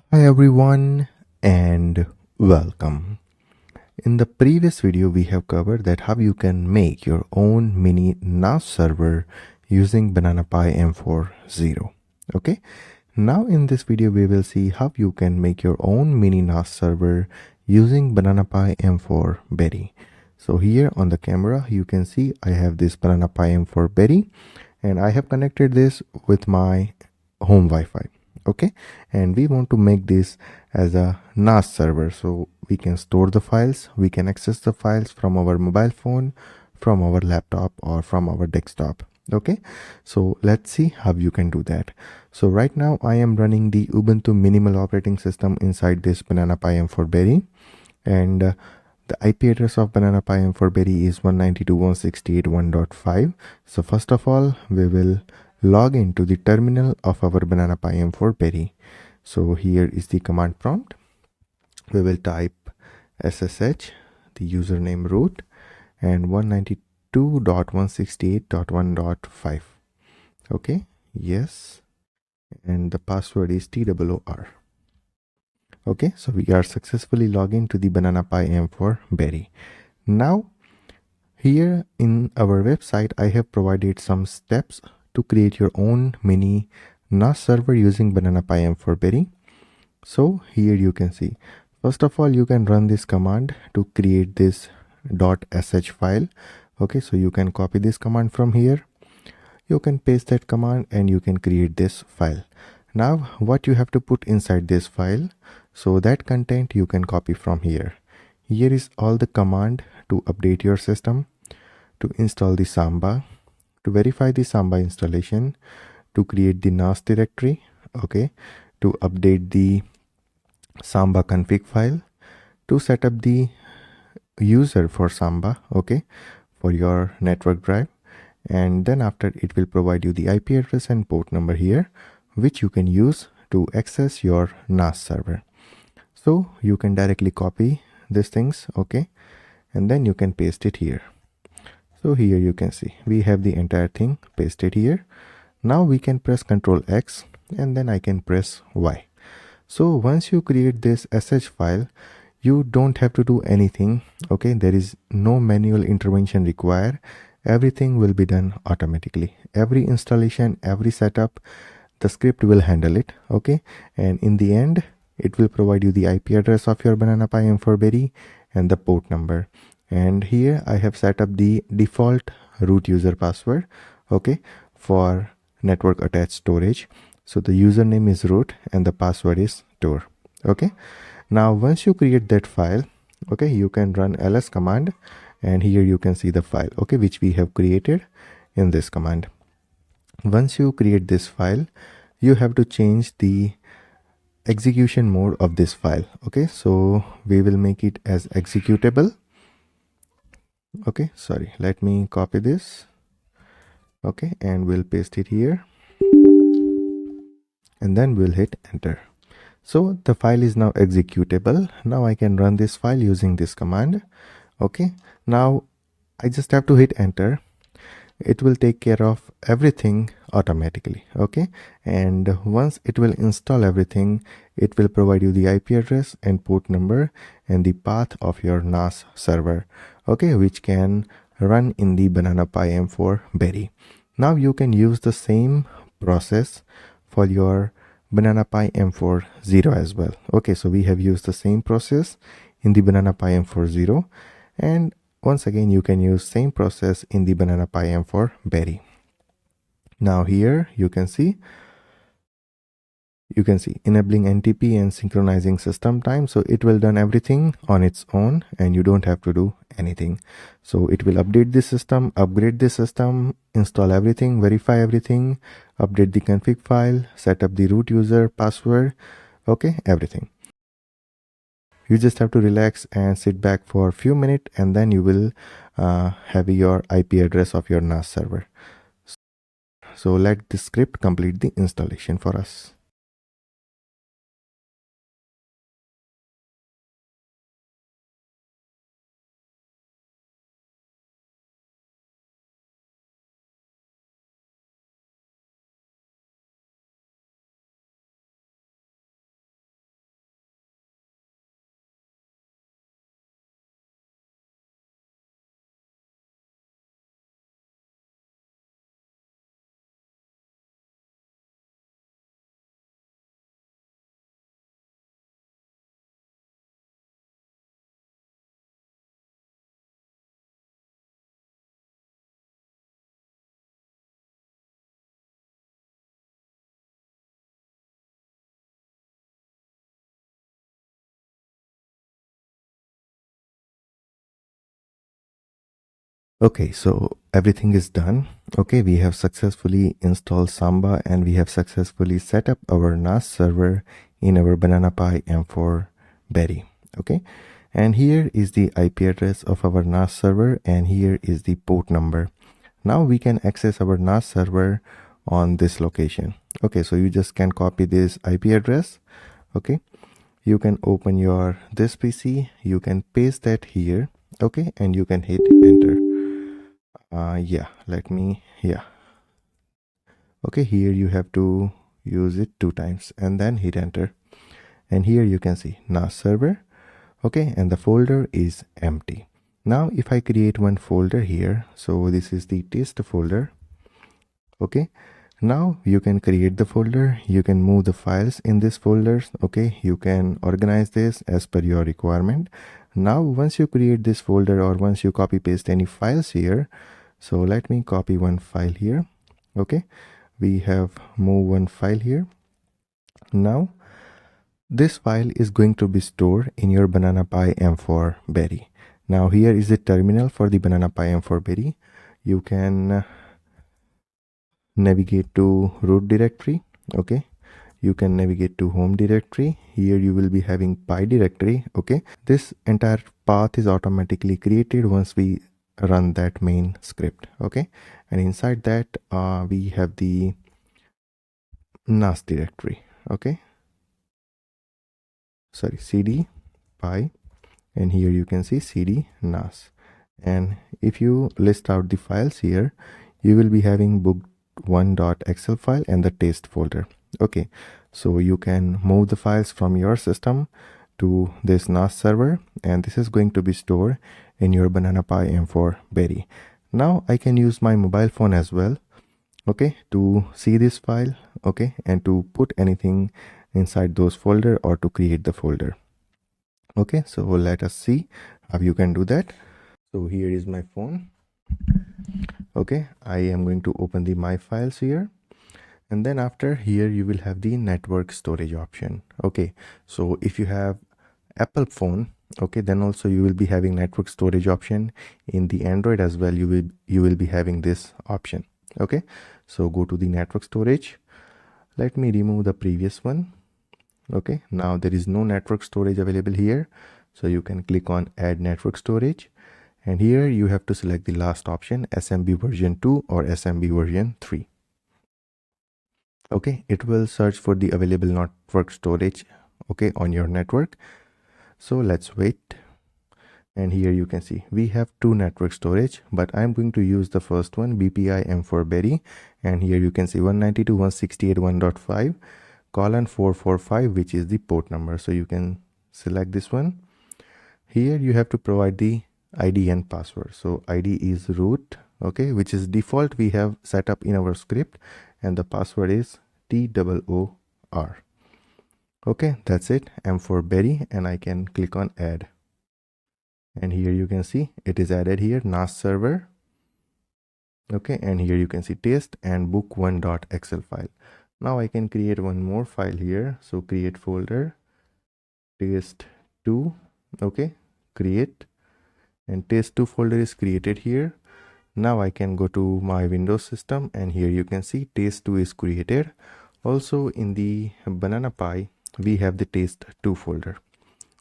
Hi everyone and welcome. In the previous video we have covered that how you can make your own mini NAS server using Banana Pi M4-0. Okay, now in this video we will see how you can make your own mini NAS server using Banana Pi M4-Berry. So here on the camera you can see I have this Banana Pi M4-Berry and I have connected this with my home Wi-Fi. Okay, and we want to make this as a NAS server, so we can store the files, we can access the files from our mobile phone, from our laptop, or from our desktop. Okay, so let's see how you can do that. So right now I am running the Ubuntu minimal operating system inside this Banana Pi M4-Berry, and the IP address of Banana Pi M4-Berry is 192.168.1.5. So first of all, we will log into the terminal of our Banana Pi M4-Berry. So here is the command prompt. We will type SSH, the username root, and 192.168.1.5. Okay, yes, and the password is TOOR. Okay, so we are successfully logged into the Banana Pi M4-Berry. Now, here in our website, I have provided some steps to create your own mini NAS server using Banana Pi M4-Berry. So here you can see, first of all, you can run this command to create this .sh file. Okay, so you can copy this command from here. You can paste that command and you can create this file. Now what you have to put inside this file, so that content you can copy from here. Here is all the command to update your system, to install the Samba, to verify the Samba installation, to create the NAS directory, okay, to update the Samba config file, to set up the user for Samba, okay, for your network drive, and then after it will provide you the IP address and port number here, which you can use to access your NAS server. So you can directly copy these things, okay, and then you can paste it here. So here you can see we have the entire thing pasted here. Now we can press Ctrl X and then I can press Y. So once you create this sh file, you don't have to do anything. Okay, there is no manual intervention required. Everything will be done automatically. Every installation, every setup, the script will handle it. Okay, and in the end it will provide you the IP address of your Banana Pi M4-Berry and the port number. And here I have set up the default root user password, okay, for network attached storage. So the username is root and the password is toor. Okay, now once you create that file, okay, you can run ls command and here you can see the file, okay, which we have created in this command. Once you create this file, you have to change the execution mode of this file. Okay, so we will make it as executable. Okay, sorry, let me copy this. Okay, and we'll paste it here and then we'll hit enter. So the file is now executable. Now I can run this file using this command. Okay, now I just have to hit enter. It will take care of everything automatically. Okay, and once it will install everything, it will provide you the IP address and port number and the path of your NAS server, okay, which can run in the Banana Pi M4-Berry. Now you can use the same process for your Banana Pi M4-0 as well. Okay, so we have used the same process in the Banana Pi M4-0, and once again you can use same process in the Banana Pi M4-Berry. Now here you can see enabling NTP and synchronizing system time. So it will done everything on its own and you don't have to do anything. So it will update the system, upgrade the system, install everything, verify everything, update the config file, set up the root user password, okay, everything. You just have to relax and sit back for a few minutes and then you will have your IP address of your NAS server. So let the script complete the installation for us. Okay, so everything is done. Okay, we have successfully installed Samba and we have successfully set up our NAS server in our Banana Pi M4-Berry. Okay, and here is the IP address of our NAS server and here is the port number. Now we can access our NAS server on this location. Okay, so you just can copy this IP address. Okay, you can open your this PC, you can paste that here. Okay, and you can hit enter. Yeah, okay, here you have to use it 2 times and then hit enter, and here you can see NAS server. Okay, and the folder is empty. Now if I create one folder here, so this is the test folder. Okay, now you can create the folder, you can move the files in this folders. Okay, you can organize this as per your requirement. Now once you create this folder or once you copy paste any files here, so let me copy one file here. Okay, we have moved one file here. Now this file is going to be stored in your Banana Pi M4-Berry. Now here is the terminal for the Banana Pi M4-Berry. You can navigate to root directory. Okay, you can navigate to home directory. Here you will be having Pi directory. Okay, this entire path is automatically created once we run that main script. Okay, and inside that we have the NAS directory. Okay, sorry, cd pi, and here you can see cd NAS. And if you list out the files here, you will be having book1.excel file and the test folder. Okay, so you can move the files from your system to this NAS server, and this is going to be stored in your Banana Pi M4-Berry. Now I can use my mobile phone as well, okay, to see this file, okay, and to put anything inside those folder or to create the folder. Okay, so let us see how you can do that. So here is my phone. Okay, I am going to open the my files here, and then after here you will have the network storage option. Okay, so if you have Apple phone, okay, then also you will be having network storage option. In the Android as well, you will be having this option. Okay, so go to the network storage. Let me remove the previous one. Okay, now there is no network storage available here, so you can click on add network storage, and here you have to select the last option, SMB version 2 or SMB version 3. Okay, it will search for the available network storage, okay, on your network. So let's wait, and here you can see we have 2 network storage, but I'm going to use the first one, BPI M4-Berry, and here you can see 192.168.1.5 colon 445, which is the port number. So you can select this one. Here you have to provide the ID and password. So ID is root, okay, which is default we have set up in our script, and the password is TOOR. Okay, that's it, M4-Berry, and I can click on add, and here you can see it is added here, NAS server. Okay, and here you can see test and book1.excel file. Now I can create one more file here. So create folder, test2, okay, create, and test2 folder is created here. Now I can go to my Windows system, and here you can see test2 is created. Also in the Banana Pi, we have the test2 folder.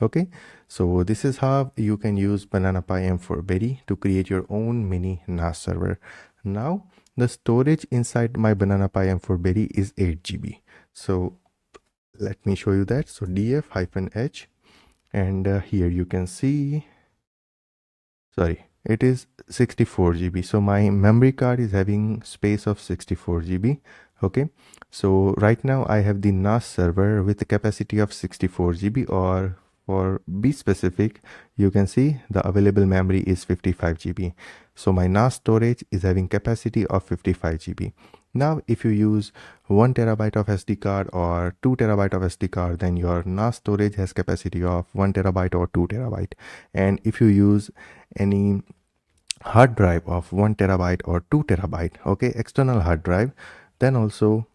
Okay, so this is how you can use Banana Pi M4-Berry to create your own mini NAS server. Now the storage inside my Banana Pi M4-Berry is 8 GB. So let me show you that. So df-h, and here you can see, sorry, it is 64 GB. So my memory card is having space of 64 GB. Okay, so right now I have the NAS server with the capacity of 64 GB, or for be specific, you can see the available memory is 55 GB. So my NAS storage is having capacity of 55 GB. Now if you use 1 terabyte of SD card or 2 terabyte of SD card, then your NAS storage has capacity of 1 terabyte or 2 terabyte. And if you use any hard drive of 1 terabyte or 2 terabyte, okay, external hard drive, then also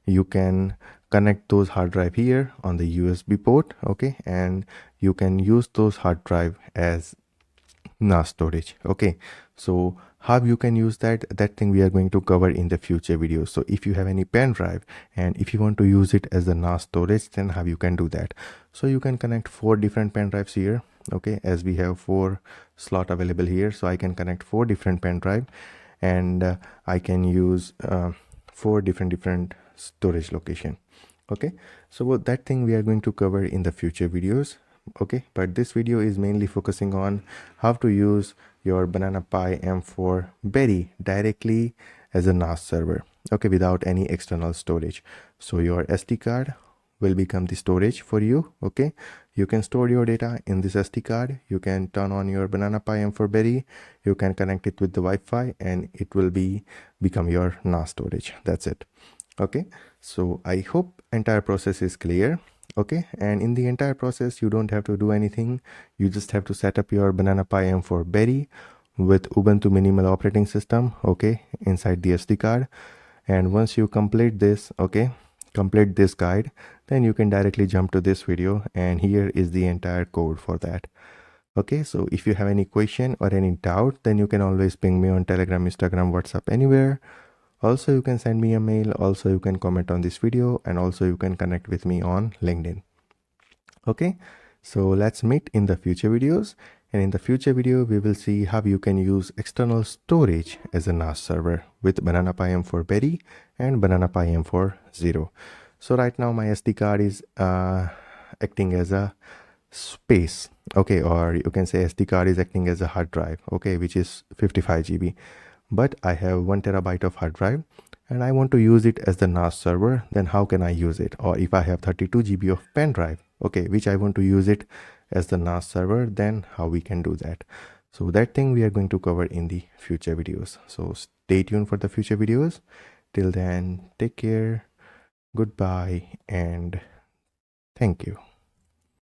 you can connect those hard drive here on the USB port, okay, and you can use those hard drive as NAS storage. Okay, so how you can use that thing we are going to cover in the future videos. So if you have any pen drive and if you want to use it as the NAS storage, then how you can do that. So you can connect 4 different pen drives here. Okay, as we have 4 slot available here, so I can connect 4 different pen drive, and I can use 4 different storage location. Okay, so that thing we are going to cover in the future videos. Okay, but this video is mainly focusing on how to use your Banana Pi M4-Berry directly as a NAS server, okay, without any external storage. So your SD card will become the storage for you. Okay, you can store your data in this SD card. You can turn on your Banana Pi M4-Berry, you can connect it with the Wi-Fi, and it will become your NAS storage. That's it. Okay, so I hope entire process is clear. Okay, and in the entire process you don't have to do anything. You just have to set up your Banana Pi M4-Berry with Ubuntu minimal operating system, okay, inside the SD card. And once you complete this, okay, complete this guide, then you can directly jump to this video, and here is the entire code for that. Okay, so if you have any question or any doubt, then you can always ping me on Telegram, Instagram, WhatsApp, anywhere. Also, you can send me a mail. Also, you can comment on this video, and also you can connect with me on LinkedIn. Okay, so let's meet in the future videos. And in the future video, we will see how you can use external storage as a NAS server with Banana Pi M4-Berry and Banana Pi M4-0. So right now my SD card is acting as a space. Okay, or you can say SD card is acting as a hard drive. Okay, which is 55 GB. But I have 1 terabyte of hard drive and I want to use it as the NAS server. Then how can I use it? Or if I have 32 GB of pen drive, okay, which I want to use it as the NAS server, then how we can do that. So that thing we are going to cover in the future videos. So stay tuned for the future videos. Till then, take care, goodbye, and thank you.